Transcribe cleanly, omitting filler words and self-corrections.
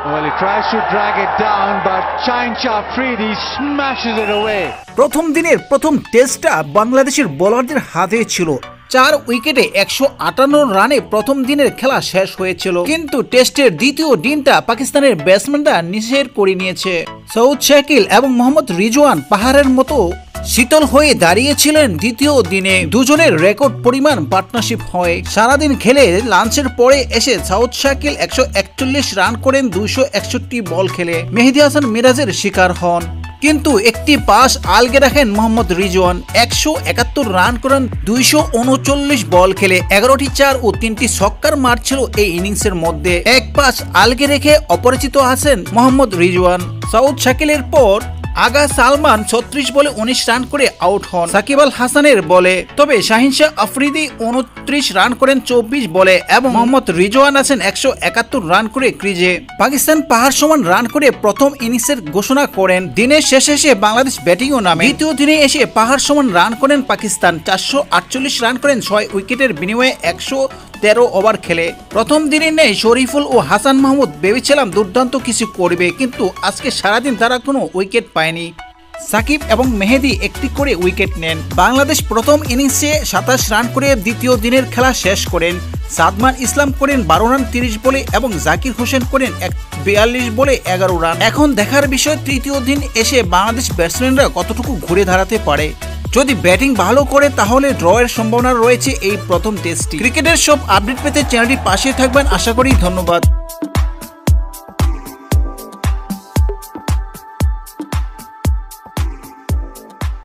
Well, he tries to drag it down, but Shaheen Shah Afridi smashes it away. প্রথম দিনের প্রথম টেস্টটা বাংলাদেশের বোলারদের হাতে ছিল। 4 উইকেটে 158 রানে প্রথম দিনের খেলা শেষ হয়েছিল, কিন্তু টেস্টের দ্বিতীয় দিনটা পাকিস্তানের ব্যাটসম্যানরা নিষেধ করে নিয়েছে। সৌদ শাকিল এবং মোহাম্মদ রিজওয়ান পাহাড়ের মতো শীতল হয়ে দাঁড়িয়েছিলেন। দ্বিতীয় দিনে দুজনের রেকর্ড পরিমাণ পার্টনারশিপ হয়। সারাদিন খেলে লাঞ্চের পরে এসে সৌদ শাকিল 141 রান করেন 261 বল খেলে। মেহেদী হাসান মিরাজের শিকার হন, কিন্তু একটি পাস আলগে রাখেন মোহাম্মদ রিজওয়ান। 171 রান করেন 239 বল খেলে। 11টি 4 ও 3টি ছক্কার মার ছিল এই ইনিংসের মধ্যে। এক পাস আলগে রেখে অপরিচিত আছেন মোহাম্মদ রিজওয়ান। সৌদ শাকিলের পর আগা সালমান 36 বলে 19 রান করে আউট হন সাকিব আল হাসানের বলে। তবে শাহীন শাহ আফ্রিদি 29 রান করেন 24 বলে এবং মোহাম্মদ রিজওয়ান আছেন 171 রান করে ক্রিজে। পাকিস্তান পাহাড় সমান রান করে প্রথম ইনিংসের ঘোষণা করেন। দিনের শেষে এসে বাংলাদেশ ব্যাটিংও নামে। দ্বিতীয় দিনে এসে পাহাড় সমান রান করেন পাকিস্তান। 448 রান করেন 6 উইকেটের বিনিময়ে 113 ওভার খেলে। প্রথম দিনে নেই শরীফুল ও হাসান মাহমুদ, ভেবেছিলাম দুর্দান্ত কিছু করবে, কিন্তু আজকে সারাদিন তারা কোনো উইকেট পায়নি। সাকিব এবং মেহেদী একটি করে উইকেট নেন। বাংলাদেশ প্রথম ইনিংসে 27 রান করে দ্বিতীয় দিনের খেলা শেষ করেন। সাদমান ইসলাম করেন 12 রান 30 বলে এবং জাকির হোসেন করেন 42 বলে 11 রান। এখন দেখার বিষয় তৃতীয় দিন এসে বাংলাদেশ ব্যাটসম্যানরা কতটুকু ঘুরে দাঁড়াতে পারে। যদি ব্যাটিং ভালো করে তাহলে ড্রয়ের সম্ভাবনা রয়েছে এই প্রথম টেস্টে। ক্রিকেটের সব আপডেট পেতে চ্যানেলটি পাশে থাকবেন আশা করি। ধন্যবাদ।